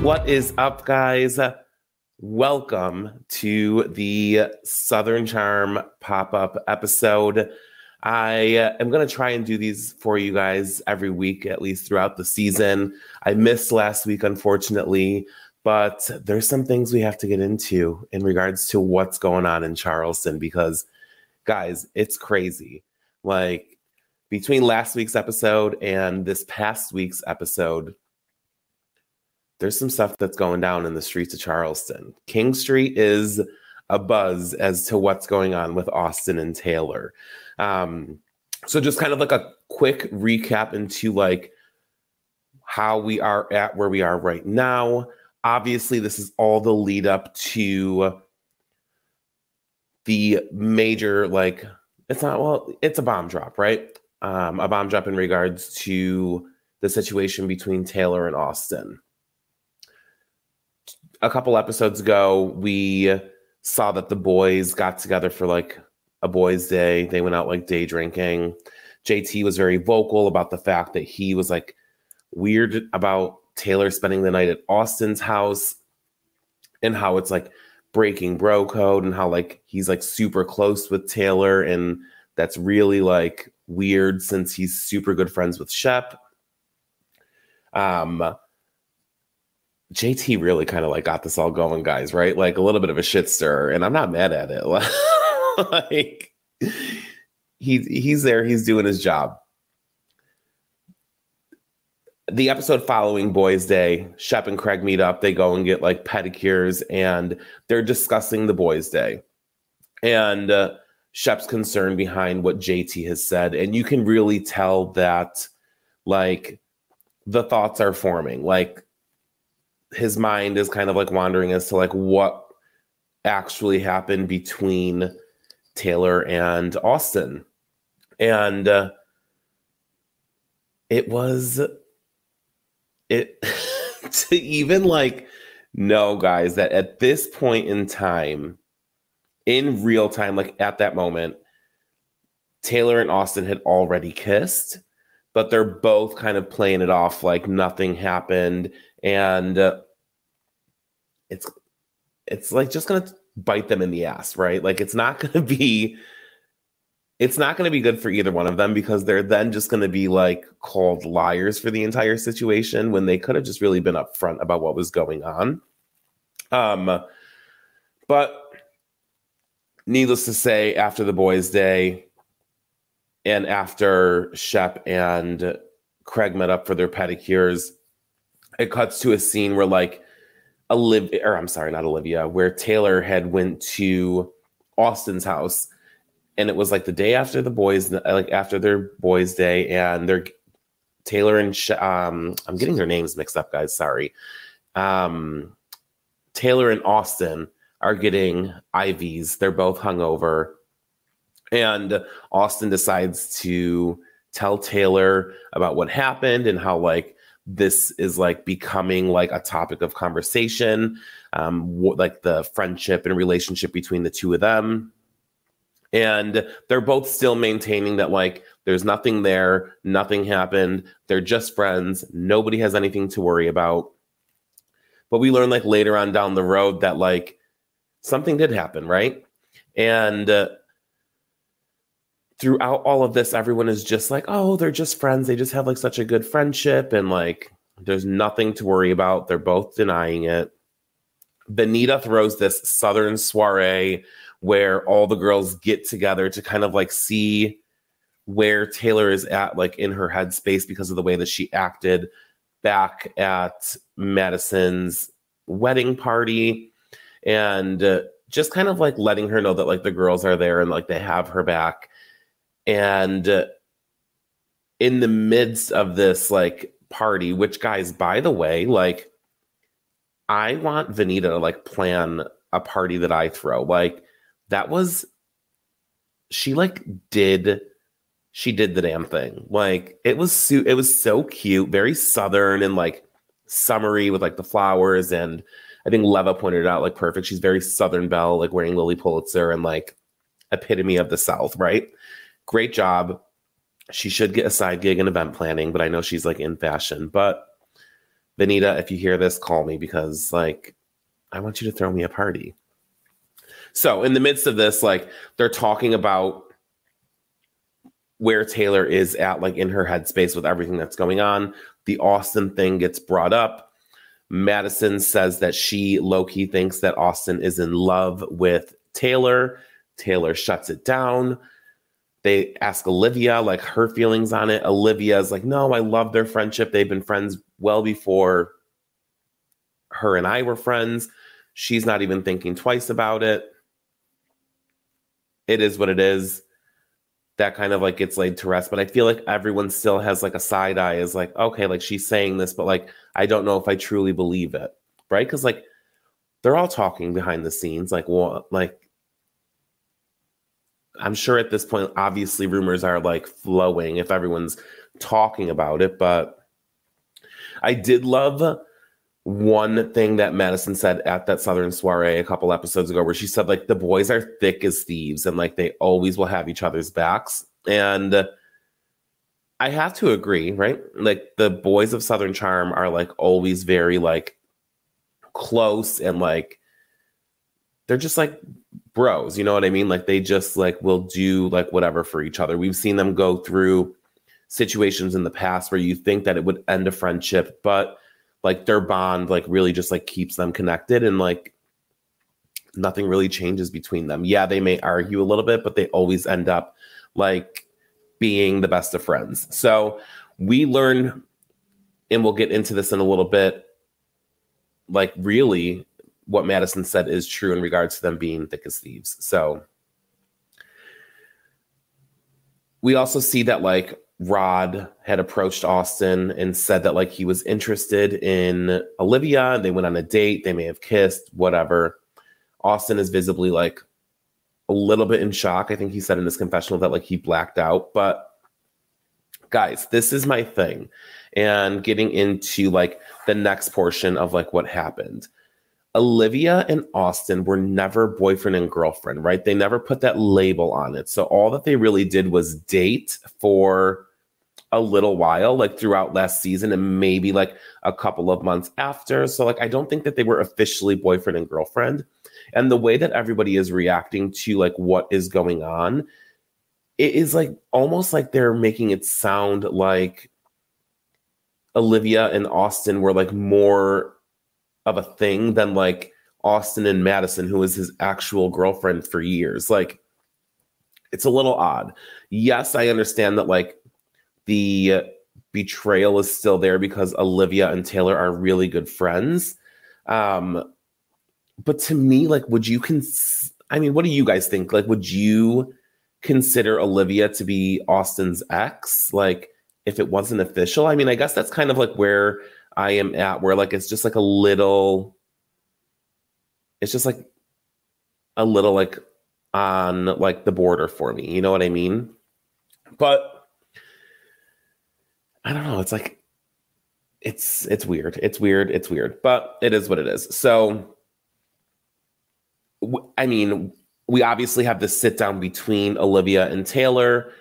What is up, guys? Welcome to the Southern Charm pop-up episode. I am going to try and do these for you guys every week, at least throughout the season. I missed last week, unfortunately, but there's some things we have to get into in regards to what's going on in Charleston because, guys, it's crazy. Like, between last week's episode and this past week's episode, there's some stuff that's going down in the streets of Charleston. King Street is abuzz as to what's going on with Austen and Taylor. So just kind of like a quick recap into like how we are at where we are right now. Obviously, this is all the lead up to the major, like, it's a bomb drop, right? A bomb drop in regards to the situation between Taylor and Austen. A couple episodes ago, we saw that the boys got together for like a boys' day. They went out like day drinking. JT was very vocal about the fact that he was like weird about Taylor spending the night at Austen's house and how it's like breaking bro code and how like he's like super close with Taylor. And that's really like weird since he's super good friends with Shep. JT really kind of like got this all going, guys, right? Like a little bit of a shit stir, and I'm not mad at it. Like he's there, he's doing his job. The episode following Boys' Day, Shep and Craig meet up. They go and get like pedicures, and they're discussing the Boys' Day. And Shep's concern behind what JT has said, and you can really tell that like the thoughts are forming. Like, his mind is kind of like wandering as to like what actually happened between Taylor and Austen. And to even like know, guys, that at this point in time, in real time, like at that moment, Taylor and Austen had already kissed, but they're both kind of playing it off like nothing happened. And it's like just gonna bite them in the ass, right? Like it's not gonna be good for either one of them because they're then just gonna be like called liars for the entire situation when they could have just really been upfront about what was going on. But needless to say, after the Boys' Day and after Shep and Craig met up for their pedicures, it cuts to a scene where like where Taylor had went to Austen's house, and it was like the day after after their Boys' Day, and Taylor and I'm getting their names mixed up, guys. Sorry. Taylor and Austen are getting IVs. They're both hungover, and Austen decides to tell Taylor about what happened and how like this is like becoming like a topic of conversation, like the friendship and relationship between the two of them. And they're both still maintaining that like there's nothing there, nothing happened. They're just friends. Nobody has anything to worry about. But we learn like later on down the road that like something did happen, right? And throughout all of this, everyone is just like, oh, they're just friends. They just have like such a good friendship. And like, there's nothing to worry about. They're both denying it. Benita throws this Southern soiree where all the girls get together to kind of like see where Taylor is at, like in her headspace because of the way that she acted back at Madison's wedding party. And just kind of like letting her know that like the girls are there and like they have her back. And in the midst of this like party, which, guys, by the way, like I want Vanita to like plan a party that I throw. Like she did the damn thing. Like it was so cute, very Southern and like summery with like the flowers. And I think Leva pointed it out like perfect. She's very Southern Belle, like wearing Lily Pulitzer and like epitome of the South, right? Great job. She should get a side gig in event planning, but I know she's like in fashion. But Vanita, if you hear this, call me, because like, I want you to throw me a party. So in the midst of this, like, they're talking about where Taylor is at, like, in her headspace with everything that's going on. The Austen thing gets brought up. Madison says that she low-key thinks that Austen is in love with Taylor. Taylor shuts it down. They ask Olivia, like, her feelings on it. Olivia's like, no, I love their friendship. They've been friends well before her and I were friends. She's not even thinking twice about it. It is what it is. That kind of like gets laid to rest. But I feel like everyone still has like a side eye, is like, okay, like she's saying this, but like, I don't know if I truly believe it. Right? Because like, they're all talking behind the scenes. Like, well, like, I'm sure at this point, obviously rumors are like flowing if everyone's talking about it. But I did love one thing that Madison said at that Southern soiree a couple episodes ago, where she said like, the boys are thick as thieves and like they always will have each other's backs. And I have to agree, right? Like, the boys of Southern Charm are like always very like close, and like, they're just like bros, you know what I mean? Like, they just like will do like whatever for each other. We've seen them go through situations in the past where you think that it would end a friendship, but like their bond like really just like keeps them connected, and like nothing really changes between them. Yeah, they may argue a little bit, but they always end up like being the best of friends. So we learn, and we'll get into this in a little bit, like really what Madison said is true in regards to them being thick as thieves. So we also see that like Rod had approached Austen and said that like he was interested in Olivia. They went on a date. They may have kissed, whatever. Austen is visibly like a little bit in shock. I think he said in his confessional that like he blacked out. But guys, this is my thing. And getting into like the next portion of like what happened. Olivia and Austen were never boyfriend and girlfriend, right? They never put that label on it. So all that they really did was date for a little while, like throughout last season and maybe like a couple of months after. So like, I don't think that they were officially boyfriend and girlfriend. And the way that everybody is reacting to like what is going on, it is like almost like they're making it sound like Olivia and Austen were like more of a thing than like Austen and Madison, who was his actual girlfriend for years. Like, it's a little odd. Yes, I understand that like the betrayal is still there because Olivia and Taylor are really good friends. But to me, like, would you I mean, what do you guys think? Like, would you consider Olivia to be Austen's ex? Like, if it wasn't official? I mean, I guess that's kind of like where I am at, where like, it's just like a little, it's just like a little like on like the border for me. You know what I mean? But I don't know. It's like, it's weird. It's weird. It's weird, but it is what it is. So, I mean, we obviously have this sit down between Olivia and Taylor.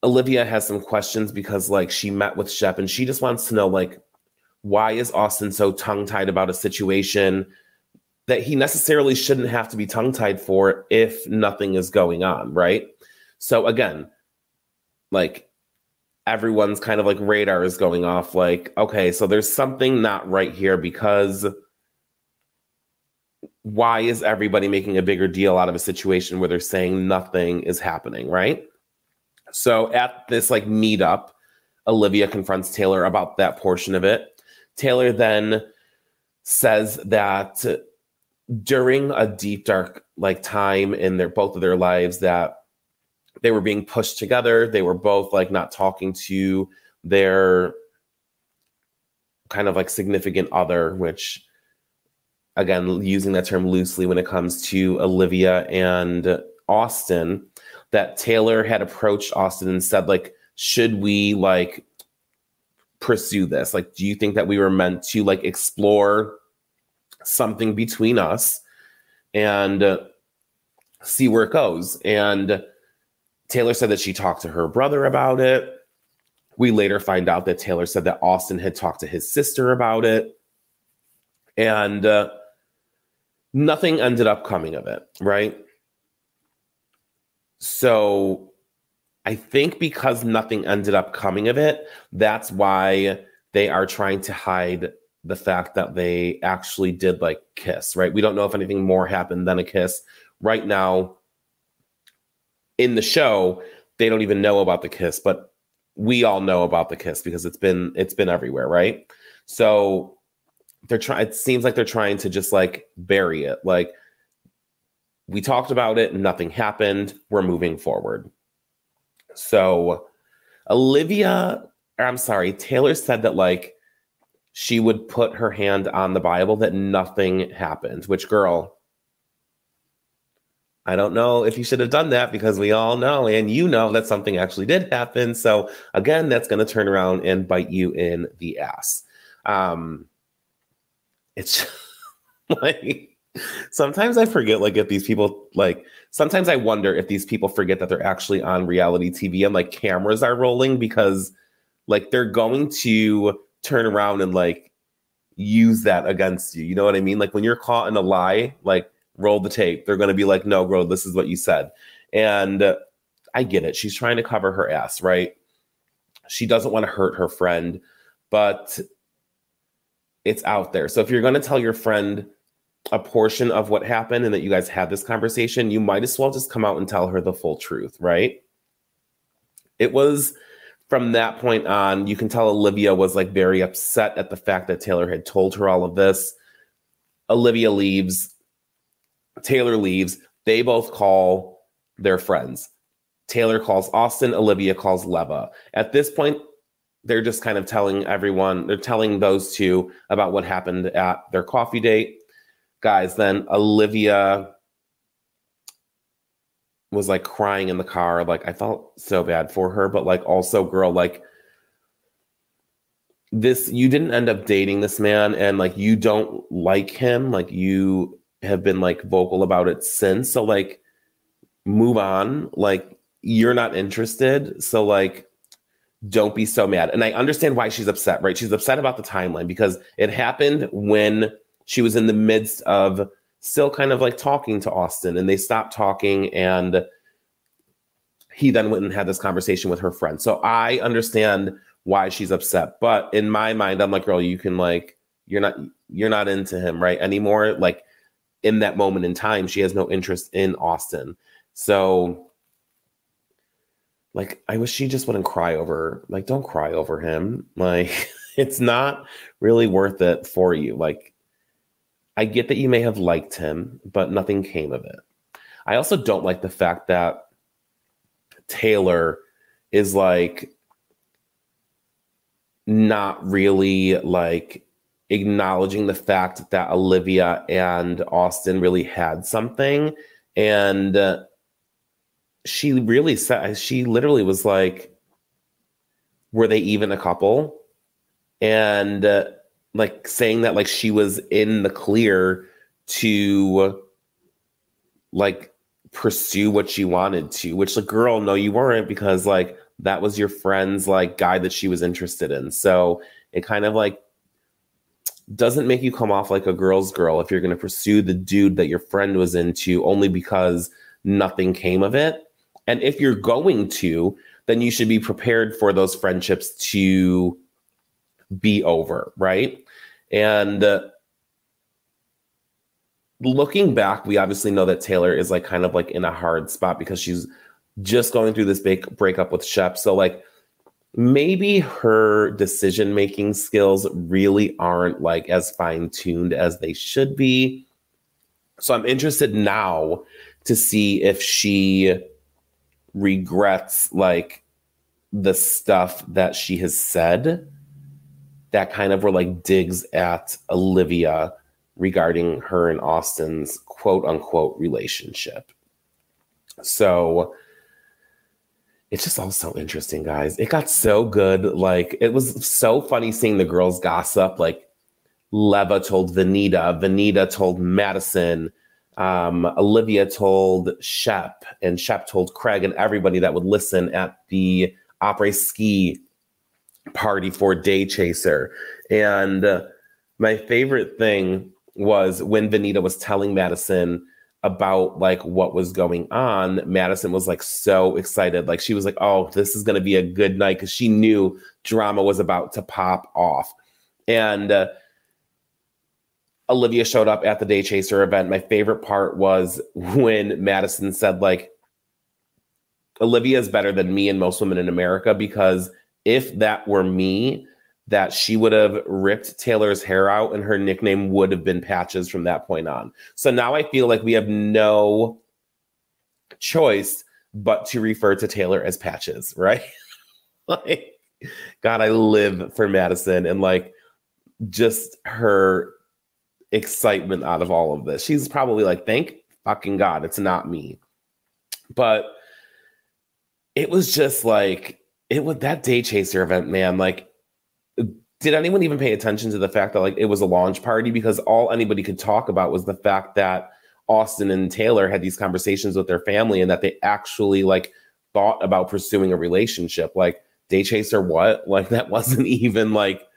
Olivia has some questions because like she met with Shep and she just wants to know like, why is Austen so tongue-tied about a situation that he necessarily shouldn't have to be tongue-tied for if nothing is going on, right? So again, like, everyone's kind of like radar is going off like, okay, so there's something not right here, because why is everybody making a bigger deal out of a situation where they're saying nothing is happening, right? So at this like meetup, Olivia confronts Taylor about that portion of it. Taylor then says that during a deep, dark like time in both of their lives, that they were being pushed together. They were both like not talking to their kind of like significant other, which again, using that term loosely when it comes to Olivia and Austen, that Taylor had approached Austen and said like, should we like pursue this? Like, do you think that we were meant to like explore something between us and see where it goes? And Taylor said that she talked to her brother about it. We later find out that Taylor said that Austen had talked to his sister about it, and nothing ended up coming of it, right? So I think because nothing ended up coming of it, that's why they are trying to hide the fact that they actually did like kiss, right? We don't know if anything more happened than a kiss. Right now in the show, they don't even know about the kiss, but we all know about the kiss because it's been everywhere, right? So it seems like they're trying to just like bury it. Like, we talked about it, nothing happened, we're moving forward. So Taylor said that like she would put her hand on the Bible, that nothing happened, which, girl, I don't know if you should have done that, because we all know, and you know, that something actually did happen. So again, that's going to turn around and bite you in the ass. It's like, sometimes I forget, like, if these people, like, sometimes I wonder if these people forget that they're actually on reality TV and like cameras are rolling, because like they're going to turn around and like use that against you. You know what I mean? Like, when you're caught in a lie, like, roll the tape. They're going to be like, no, bro, this is what you said. And I get it. She's trying to cover her ass, right? She doesn't want to hurt her friend, but it's out there. So if you're going to tell your friend a portion of what happened and that you guys had this conversation, you might as well just come out and tell her the full truth, right? It was from that point on, you can tell Olivia was like very upset at the fact that Taylor had told her all of this. Olivia leaves. Taylor leaves. They both call their friends. Taylor calls Austen. Olivia calls Leva. At this point, they're just kind of telling everyone, they're telling those two about what happened at their coffee date. Guys, then Olivia was like crying in the car. Like, I felt so bad for her, but like, also, girl, like, you didn't end up dating this man, and like, you don't like him. Like, you have been like vocal about it since. So like, move on. Like, you're not interested. So like, don't be so mad. And I understand why she's upset, right? She's upset about the timeline because it happened when she was in the midst of still kind of like talking to Austen, and they stopped talking, and he then went and had this conversation with her friend. So I understand why she's upset. But in my mind, I'm like, girl, you can like, you're not into him right anymore. Like, in that moment in time, she has no interest in Austen. So like, I wish she just wouldn't cry over, like, don't cry over him. Like, it's not really worth it for you. Like, I get that you may have liked him, but nothing came of it. I also don't like the fact that Taylor is like not really like acknowledging the fact that Olivia and Austen really had something. And she literally was like, were they even a couple? And like saying that like she was in the clear to like pursue what she wanted to, which, like, girl, no, you weren't, because like that was your friend's like guy that she was interested in. So it kind of like doesn't make you come off like a girl's girl if you're going to pursue the dude that your friend was into only because nothing came of it. And if you're going to, then you should be prepared for those friendships to be over, right? And looking back, we obviously know that Taylor is like kind of like in a hard spot because she's just going through this big breakup with Shep. So like, maybe her decision-making skills really aren't like as fine-tuned as they should be. So I'm interested now to see if she regrets like the stuff that she has said that kind of were like digs at Olivia regarding her and Austen's quote unquote relationship. So it's just all so interesting, guys. It got so good. Like, it was so funny seeing the girls gossip. Like, Leva told Vanita told Madison, Olivia told Shep, and Shep told Craig, and everybody that would listen at the après ski party for Day Chaser. And my favorite thing was when Vanita was telling Madison about like what was going on. Madison was like so excited. Like she was like, oh, this is going to be a good night, because she knew drama was about to pop off. And Olivia showed up at the Day Chaser event. My favorite part was when Madison said, like, Olivia is better than me and most women in America, because if that were me, that she would have ripped Taylor's hair out and her nickname would have been Patches from that point on. So now I feel like we have no choice but to refer to Taylor as Patches, right? Like, God, I live for Madison and like just her excitement out of all of this. She's probably like, thank fucking God it's not me. But it was just like, it was that Day Chaser event, man. Like, did anyone even pay attention to the fact that like it was a launch party? Because all anybody could talk about was the fact that Austen and Taylor had these conversations with their family and that they actually like thought about pursuing a relationship. Like, Day Chaser, what? Like, that wasn't even like,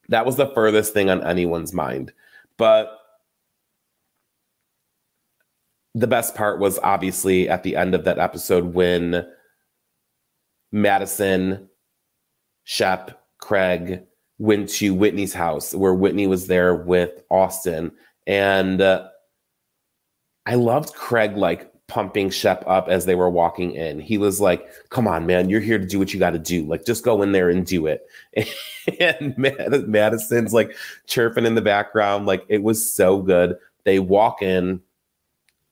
that was the furthest thing on anyone's mind. But the best part was obviously at the end of that episode when Madison, Shep, Craig went to Whitney's house, where Whitney was there with Austen. And I loved Craig like pumping Shep up as they were walking in. He was like, come on, man, you're here to do what you got to do. Like, just go in there and do it. And Madison's like chirping in the background. Like, it was so good. They walk in.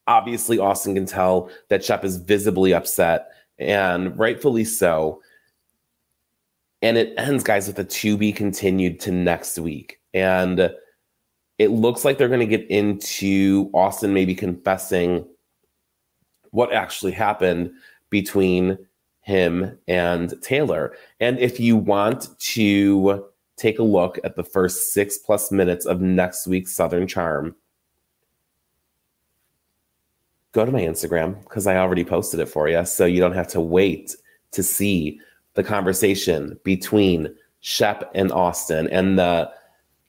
Obviously, Austen can tell that Shep is visibly upset, and rightfully so. And it ends, guys, with a to be continued to next week. And it looks like they're going to get into Austen maybe confessing what actually happened between him and Taylor. And if you want to take a look at the first 6+ minutes of next week's Southern Charm, go to my Instagram, because I already posted it for you. So you don't have to wait to see the conversation between Shep and Austen and the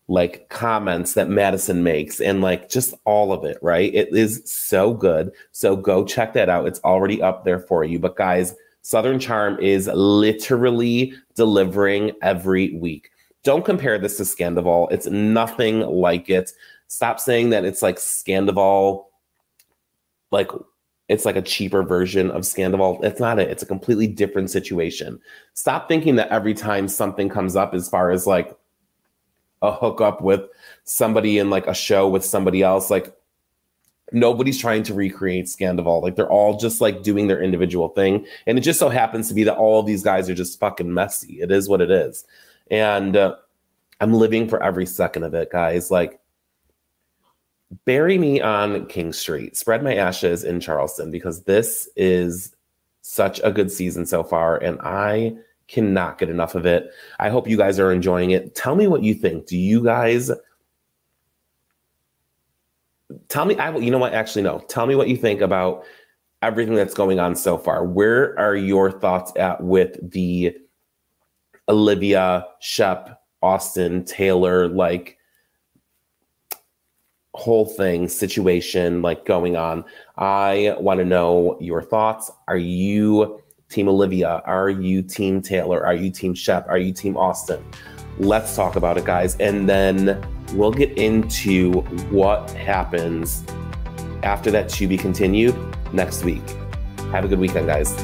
like comments that Madison makes and like just all of it, right? It is so good. So go check that out. It's already up there for you. But guys, Southern Charm is literally delivering every week. Don't compare this to Scandival. It's nothing like it. Stop saying that it's like Scandival, like it's like a cheaper version of Scandival. It's not it. It's a completely different situation. Stop thinking that every time something comes up as far as like a hookup with somebody in like a show with somebody else, like nobody's trying to recreate Scandival. Like, they're all just like doing their individual thing. And it just so happens to be that all of these guys are just fucking messy. It is what it is. And I'm living for every second of it, guys. Like, bury me on King Street, spread my ashes in Charleston, because this is such a good season so far, and I cannot get enough of it. I hope you guys are enjoying it. Tell me what you think. Do you guys... Tell me, you know what? Actually, no. Tell me what you think about everything that's going on so far. Where are your thoughts at with the Olivia, Shep, Austen, Taylor, like, whole thing situation like going on? I want to know your thoughts. Are you Team Olivia? Are you Team Taylor? Are you Team Shep? Are you Team Austen? Let's talk about it, guys, and then we'll get into what happens after that to be continued next week. Have a good weekend, guys.